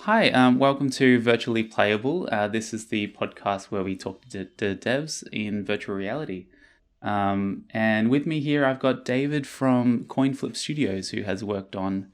Hi, welcome to Virtually Playable. This is the podcast where we talk to devs in virtual reality. And with me here, I've got David from Coinflip Studios, who has worked on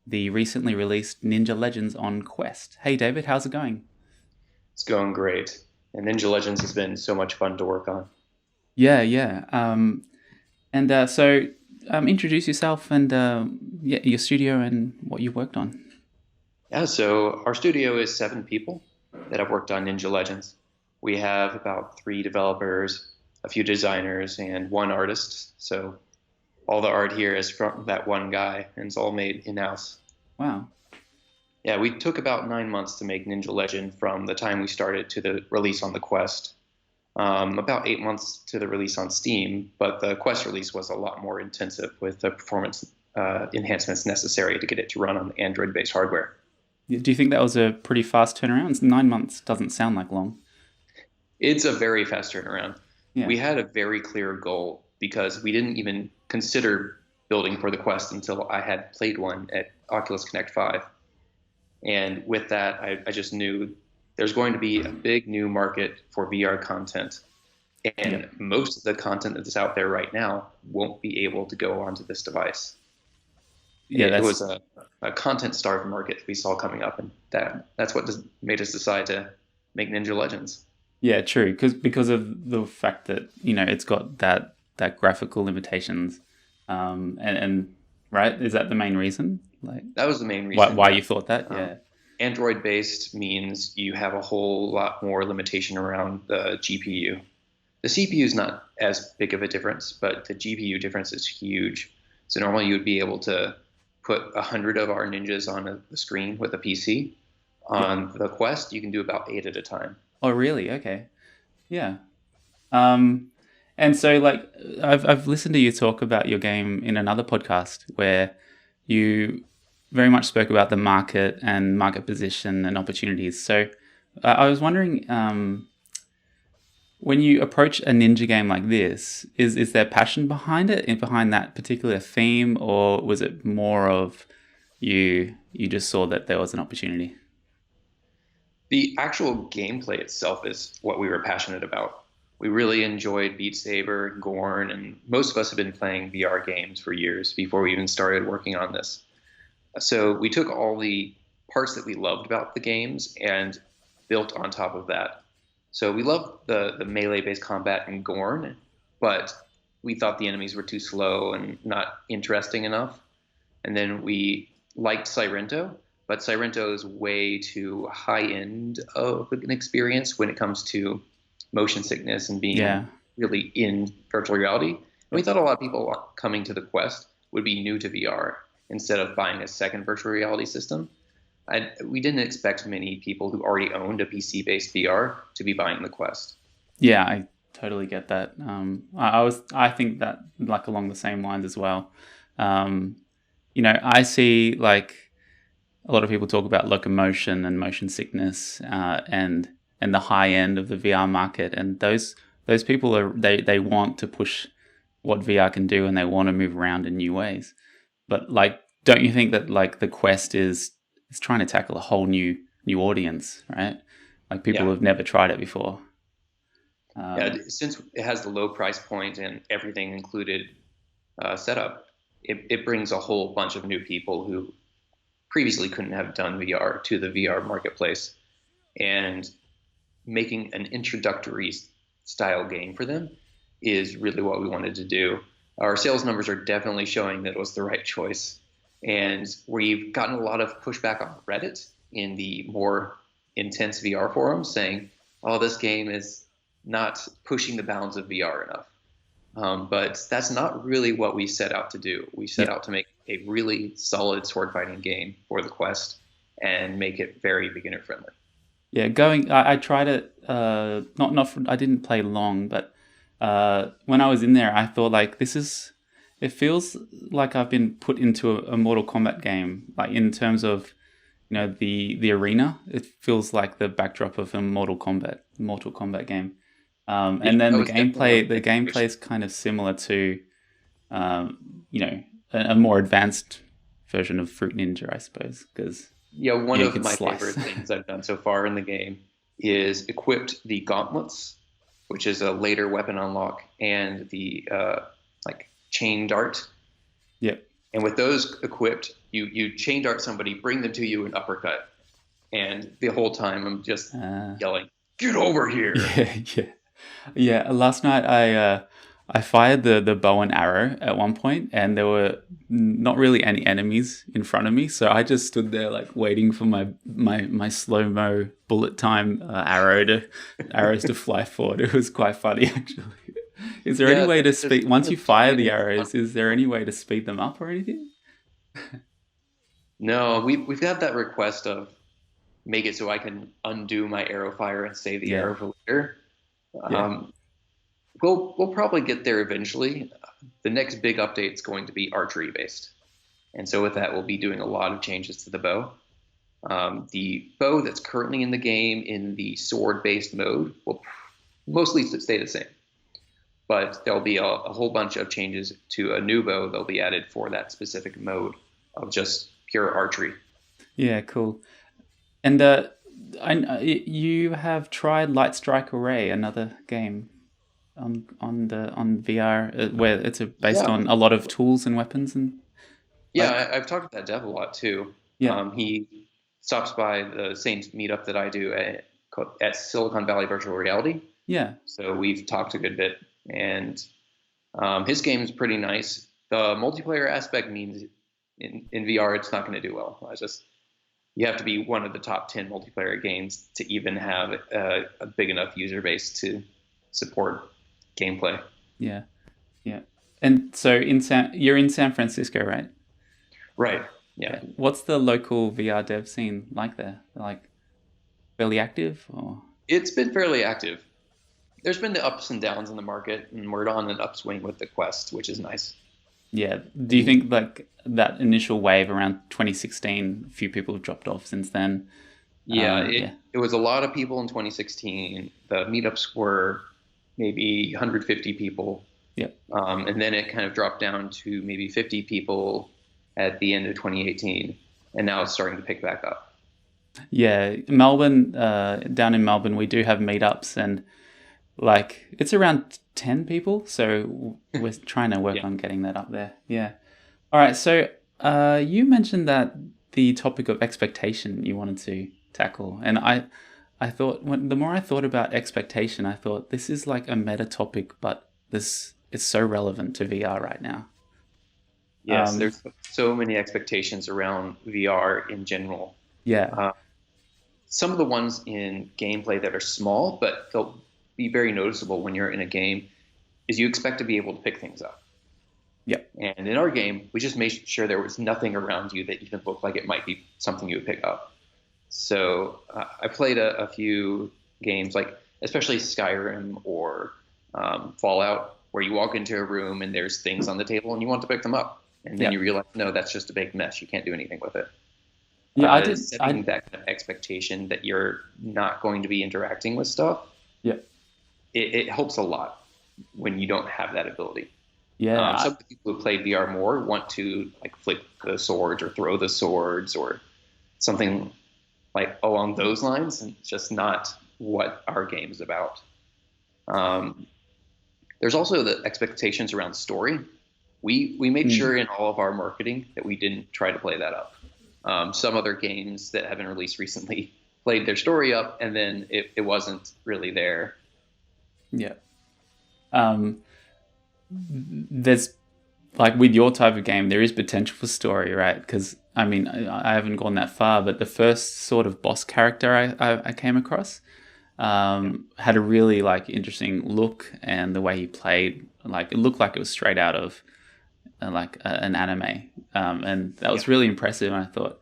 the recently released Ninja Legends on Quest. Hey, David, how's it going? It's going great. And Ninja Legends has been so much fun to work on. Yeah. And introduce yourself and yeah, your studio and what you've worked on. Yeah, so our studio is 7 people that have worked on Ninja Legends. We have about 3 developers, a few designers, and 1 artist. So all the art here is from that one guy, and it's all made in-house. Wow. Yeah, we took about 9 months to make Ninja Legend from the time we started to the release on the Quest. About 8 months to the release on Steam, but the Quest release was a lot more intensive with the performance enhancements necessary to get it to run on Android-based hardware. Do you think that was a pretty fast turnaround? 9 months doesn't sound like long. It's a very fast turnaround. Yeah. We had a very clear goal because we didn't even consider building for the Quest until I had played one at Oculus Connect 5. And with that, I just knew there's going to be a big new market for VR content. Yep. And most of the content that's out there right now won't be able to go onto this device. Yeah, It that's was a content starved market we saw coming up, and that's what made us decide to make Ninja Legends. Yeah, true. Because of the fact that it's got that graphical limitations, and right, is that the main reason? Like That was the main why reason, why yeah. you thought that? Um, Yeah, Android based means you have a whole lot more limitation around the GPU. The CPU is not as big of a difference, but the GPU difference is huge. So normally you would be able to put 100 of our ninjas on the screen with a PC. yeah. On the Quest, you can do about 8 at a time. Oh, really? Okay. Yeah. Um, and so like I've listened to you talk about your game in another podcast where you very much spoke about the market and market position and opportunities. So I was wondering. When you approach a ninja game like this, is there passion behind it and behind that particular theme, or was it more of you just saw that there was an opportunity? The actual gameplay itself is what we were passionate about. We really enjoyed Beat Saber, Gorn, and most of us have been playing VR games for years before we even started working on this. So we took all the parts that we loved about the games and built on top of that. So we loved the melee-based combat in Gorn, but we thought the enemies were too slow and not interesting enough. And then we liked Sirento, but Sirento is way too high end of an experience when it comes to motion sickness and being Yeah, really in virtual reality. And we thought a lot of people coming to the Quest would be new to VR instead of buying a second virtual reality system. We didn't expect many people who already owned a PC based VR to be buying the Quest. yeah, I totally get that. I think that like along the same lines as well. Um, I see like a lot of people talk about locomotion and motion sickness, and the high end of the VR market, and those people they want to push what VR can do, and they want to move around in new ways. But like, don't you think that like the Quest is trying to tackle a whole new audience, right? Like people Yeah. who have never tried it before. Yeah, Um, since it has the low price point and everything included setup, it brings a whole bunch of new people who previously couldn't have done VR to the VR marketplace. And making an introductory style game for them is really what we wanted to do. Our sales numbers are definitely showing that it was the right choice. And we've gotten a lot of pushback on Reddit in the more intense VR forums saying, oh, this game is not pushing the bounds of VR enough. But that's not really what we set out to do. We set yeah, out to make a really solid sword fighting game for the Quest and make it very beginner friendly. yeah. I tried it. I didn't play long, but when I was in there, I thought like this is. It feels like I've been put into a Mortal Kombat game, like in terms of the arena. It feels like the backdrop of a Mortal Kombat game. Yeah, And then that was definitely the our gameplay inspiration. is kind of similar to um, you know a more advanced version of Fruit Ninja, I suppose, because Yeah, one Yeah, you of could my slice. favorite things I've done so far in the game is equipped the gauntlets, which is a later weapon unlock, and the like chain dart. Yep. And with those equipped, you chain dart somebody, bring them to you, and uppercut. And the whole time I'm just Uh, yelling, "Get over here!" yeah, yeah. Yeah, last night I fired the bow and arrow at one point, and there were not really any enemies in front of me, so I just stood there like waiting for my slow mo bullet time arrows to fly forward. It was quite funny actually. Is there any Yeah, way to there's speed kind once you of fire the timing that's fun. arrows? Is there any way to speed them up or anything? No, we've got that request of make it so I can undo my arrow fire and save the Yeah, arrow for later. yeah, Um, we'll probably get there eventually. The next big update is going to be archery based, and so with that, we'll be doing a lot of changes to the bow. The bow that's currently in the game in the sword based mode will mostly stay the same, but there'll be a whole bunch of changes to a new bow that'll be added for that specific mode of just pure archery. yeah. Cool. And you have tried Light Strike Array, another game on VR where it's based Yeah, on a lot of tools and weapons and yeah, like I've talked to that dev a lot too. yeah, He stops by the same meetup that I do at Silicon Valley Virtual Reality, yeah, so we've talked a good bit, and his game is pretty nice. The multiplayer aspect means in VR it's not going to do well. I just you have to be one of the top 10 multiplayer games to even have a big enough user base to support gameplay. yeah, yeah. And so you're in San Francisco, right? Right. Yeah. Yeah. What's the local VR dev scene like there? Like fairly active or It's been fairly active. There's been the ups and downs in the market, and we're on an upswing with the Quest, which is nice. yeah. Do you And think like that initial wave around 2016, a few people have dropped off since then? yeah, Yeah. it was a lot of people in 2016. The meetups were maybe 150 people, Yep. and then it kind of dropped down to maybe 50 people at the end of 2018, and now it's starting to pick back up. Yeah, Melbourne, down in Melbourne, we do have meetups, and like it's around 10 people, so we're trying to work Yeah. on getting that up there. Yeah. All right, so you mentioned that the topic of expectation you wanted to tackle, and I thought the more I thought about expectation, I thought this is like a meta topic, but this is so relevant to VR right now. Yes, Um, there's so many expectations around VR in general. yeah, Uh, some of the ones in gameplay that are small, but they'll be very noticeable when you're in a game, is you expect to be able to pick things up. yep, And in our game, we just made sure there was nothing around you that even looked like it might be something you would pick up. So I played a few games, like especially Skyrim or Fallout, where you walk into a room and there's things on the table and you want to pick them up. And then you yep, realize, no, that's just a big mess. You can't do anything with it. yeah. I did. Setting that kind of expectation that you're not going to be interacting with stuff, Yep, it helps a lot when you don't have that ability. yeah, Some people who play VR more want to like flick the swords or throw the swords or something like along those lines, and it's just not what our game is about. Um, there's also the expectations around story. We made mm, sure in all of our marketing that we didn't try to play that up. Some other games that have been released recently played their story up, and then it wasn't really there. yeah. Um, there's like with your type of game, there is potential for story, right? Because I mean, I haven't gone that far, but the first sort of boss character I came across Yeah. had a really like interesting look, and the way he played, like it looked like it was straight out of an anime, and that Yeah. was really impressive. And I thought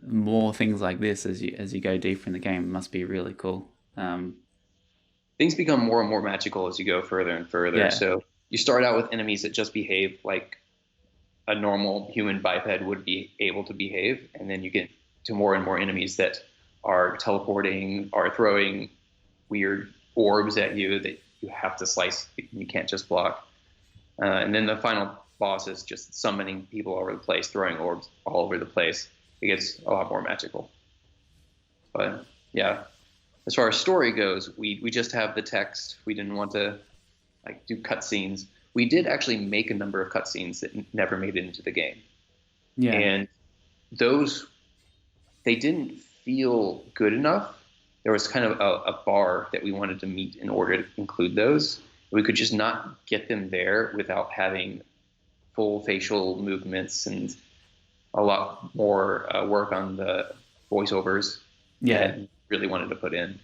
more things like this as you go deeper in the game must be really cool. Things become more and more magical as you go further and further. Yeah, So you start out with enemies that just behave like a normal human biped would be able to behave, and then you get to more and more enemies that are teleporting, are throwing weird orbs at you that you have to slice. You can't just block. And then the final boss is just summoning people all over the place, throwing orbs all over the place. it gets a lot more magical. But yeah, as far as story goes, we just have the text. We didn't want to like do cutscenes. We did actually make a number of cutscenes that never made it into the game, Yeah. and those they didn't feel good enough. There was kind of a bar that we wanted to meet in order to include those. We could just not get them there without having full facial movements and a lot more work on the voiceovers Yeah. that really wanted to put in.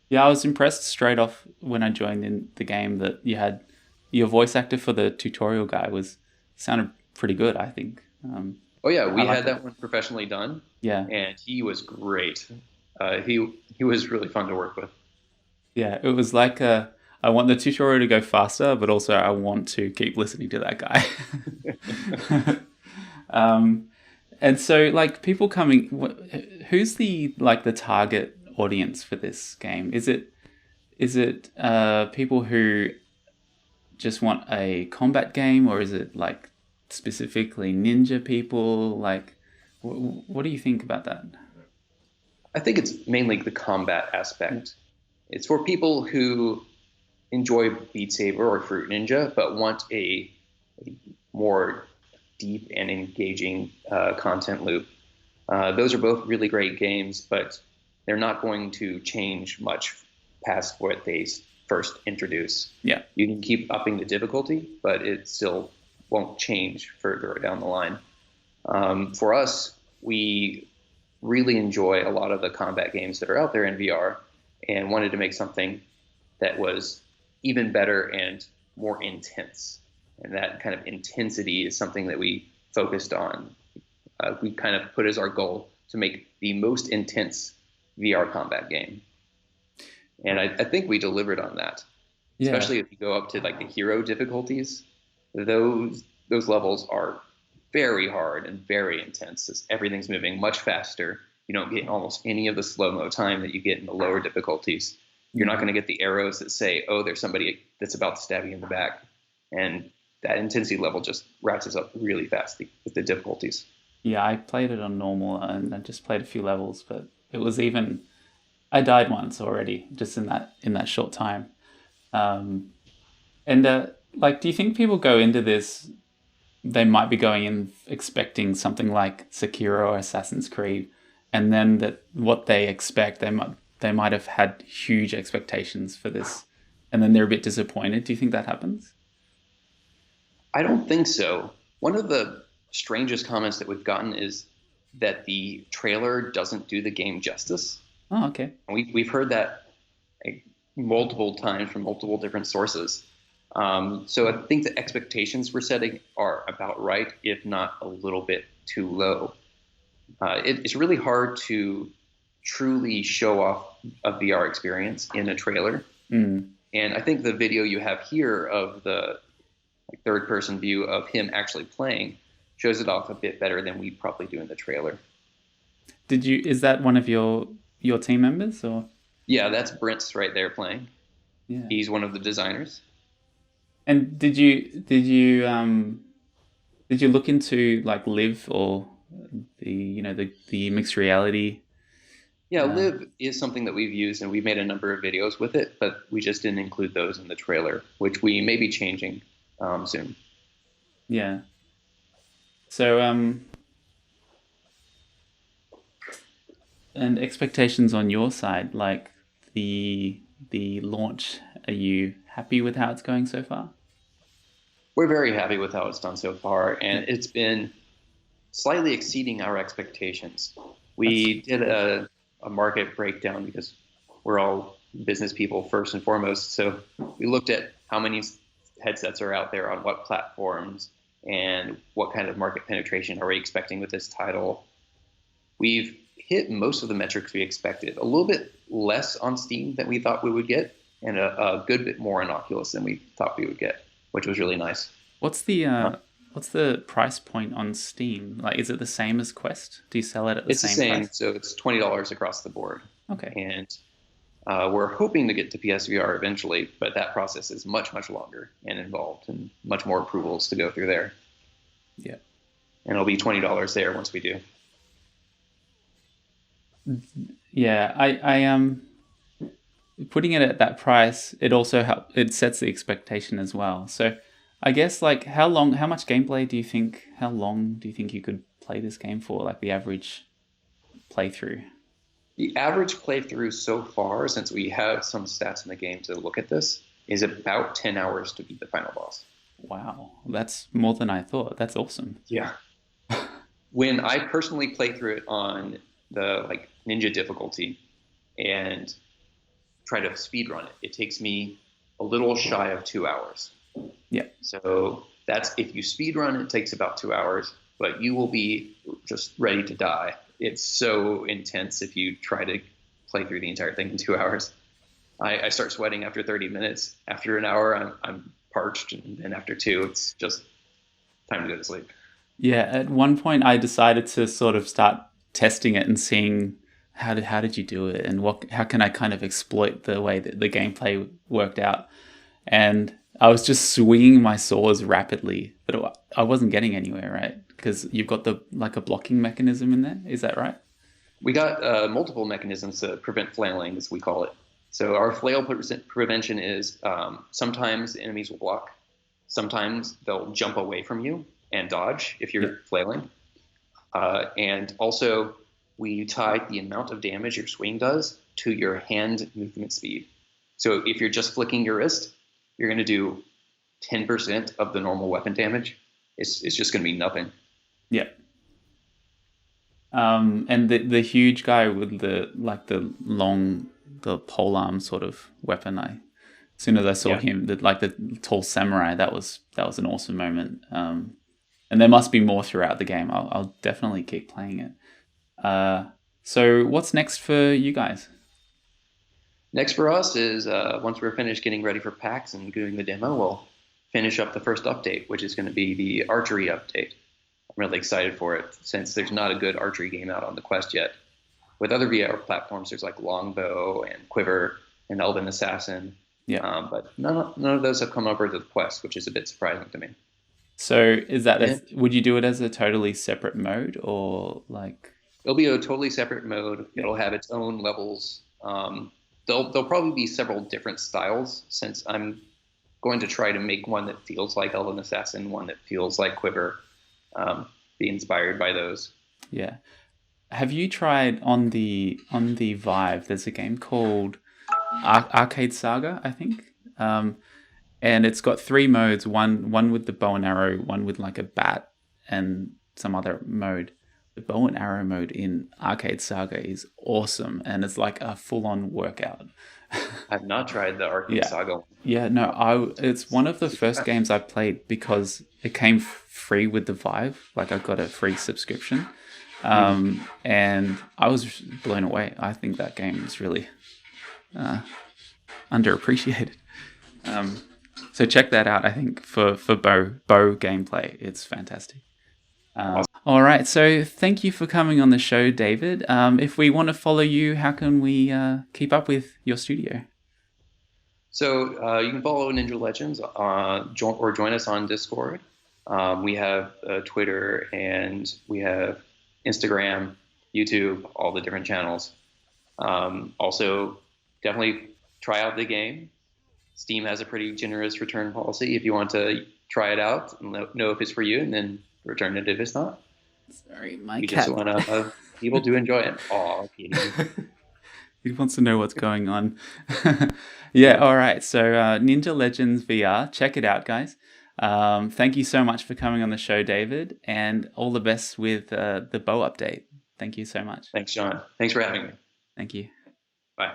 Yeah, I was impressed straight off when I joined in the game that you had your voice actor for the tutorial guy was sounded pretty good, I think. Oh yeah, I we liked had it. that one professionally done, Yeah. and he was great. He was really fun to work with. Yeah, it was like I want the tutorial to go faster, but also I want to keep listening to that guy. um, and so, like, people coming, who's the like the target audience for this game? Is it people who just want a combat game, or is it like specifically ninja people? Like, what do you think about that? I think it's mainly the combat aspect. It's for people who enjoy Beat Saber or Fruit Ninja, but want a more deep and engaging content loop. Those are both really great games, but they're not going to change much past what they first introduce. Yeah, You can keep upping the difficulty, but it still won't change further down the line. For us, we really enjoy a lot of the combat games that are out there in VR and wanted to make something that was even better and more intense. And that kind of intensity is something that we focused on. We kind of put as our goal to make the most intense VR combat game. And I think we delivered on that, yeah. especially if you go up to like the hero difficulties. Those levels are very hard and very intense. Everything's moving much faster. You don't get almost any of the slow-mo time that you get in the lower difficulties. You're not going to get the arrows that say, oh, there's somebody that's about to stab you in the back. And that intensity level just ratchets up really fast with the difficulties. Yeah, I played it on normal and I just played a few levels, but it was even I died once already just in that short time. Um, and like, do you think people go into this? They might be going in expecting something like Sekiro or Assassin's Creed, and then that what they expect they might have had huge expectations for this, and then they're a bit disappointed. Do you think that happens? I don't think so. One of the strangest comments that we've gotten is that the trailer doesn't do the game justice. Oh, okay. We've heard that like, multiple times from multiple different sources. So I think the expectations we're setting are about right, if not a little bit too low. It's really hard to truly show off a VR experience in a trailer. Mm. And I think the video you have here of the like, third-person view of him actually playing shows it off a bit better than we probably do in the trailer. Did you? Is that one of your team members or? Yeah, that's Brent's right there playing. Yeah. He's one of the designers. And did you look into like Live or the mixed reality? Yeah, Live is something that we've used, and we've made a number of videos with it, but we just didn't include those in the trailer, which we may be changing soon. Yeah. So and expectations on your side, like the launch, are you happy with how it's going so far? We're very happy with how it's done so far, Yeah. and it's been slightly exceeding our expectations. That's We did a market breakdown because we're all business people first and foremost. So we looked at how many headsets are out there on what platforms and what kind of market penetration are we expecting with this title. We've hit most of the metrics we expected, a little bit less on Steam than we thought we would get, and a good bit more on Oculus than we thought we would get, which was really nice. what's the what's the price point on Steam? Like, is it the same as Quest? Do you sell it at the It's the same same, price? so it's $20 across the board. Okay. And we're hoping to get to PSVR eventually, but that process is much, much longer and involved and much more approvals to go through there. Yeah. And it'll be $20 there once we do. Yeah, I putting it at that price, it also it sets the expectation as well. So I guess like how much gameplay do you think, how long do you think you could play this game for, like the average playthrough? The average playthrough so far, since we have some stats in the game to look at this, is about 10 hours to beat the final boss. Wow, that's more than I thought. That's awesome. Yeah. When I personally play through it on the like ninja difficulty and try to speed run it, it takes me a little shy of 2 hours. Yeah. So that's if you speed run, it takes about 2 hours, but you will be just ready to die. It's so intense if you try to play through the entire thing in 2 hours. I start sweating after 30 minutes. After an hour, I'm parched, and then after two, it's just time to go to sleep. Yeah, at one point I decided to sort of start testing it and seeing how did you do it, and what how can I kind of exploit the way that the gameplay worked out. And I was just swinging my swords rapidly, but I wasn't getting anywhere, right? Because you've got the like a blocking mechanism in there. Is that right? We got multiple mechanisms to prevent flailing, as we call it. So our flail prevention is sometimes enemies will block, sometimes they'll jump away from you and dodge if Yeah. you're flailing, and also we tie the amount of damage your swing does to your hand movement speed. So if you're just flicking your wrist, you're going to do 10% of the normal weapon damage. It's just going to be nothing. Yeah. And the huge guy with the like the polearm sort of weapon. As soon as I saw Yeah. him, the tall samurai, that was an awesome moment. And there must be more throughout the game. I'll definitely keep playing it. So what's next for you guys? Next for us is once we're finished getting ready for PAX and doing the demo, we'll finish up the first update, which is going to be the archery update. I'm really excited for it since there's not a good archery game out on the Quest yet. With other VR platforms, there's like Longbow and Quiver and Elven Assassin, Yeah. but none of those have come over to the Quest, which is a bit surprising to me. So is that Yeah. would you do it as a totally separate mode, or like? It'll be a totally separate mode. Yeah. It'll have its own levels. There'll probably be several different styles since I'm going to try to make one that feels like Elven Assassin, one that feels like Quiver, be inspired by those. Yeah. Have you tried on the Vive? There's a game called Arcade Saga, I think. And it's got three modes: one with the bow and arrow, one with like a bat, and some other mode. The bow and arrow mode in Arcade Saga is awesome, and it's like a full on workout. I've not tried the Arcade Yeah, Saga. yeah. No, it's one of the first games I played because it came free with the Vive. Like I got a free subscription, and I was blown away. I think that game is really underappreciated. So check that out. I think for bow gameplay, it's fantastic. All right. So thank you for coming on the show, David. If we want to follow you, how can we keep up with your studio? So you can follow Ninja Legends or join us on Discord. We have Twitter and we have Instagram, YouTube, all the different channels. Also, definitely try out the game. Steam has a pretty generous return policy if you want to try it out and know if it's for you, and then return it if it's not. Sorry, my We cat. just want people to enjoy it. Oh, Katie. He wants to know what's going on. Yeah, all right. So Ninja Legends VR, check it out, guys. Thank you so much for coming on the show, David, and all the best with the bow update. Thanks, John. Thanks for having me. Thank you. Thank you. Bye.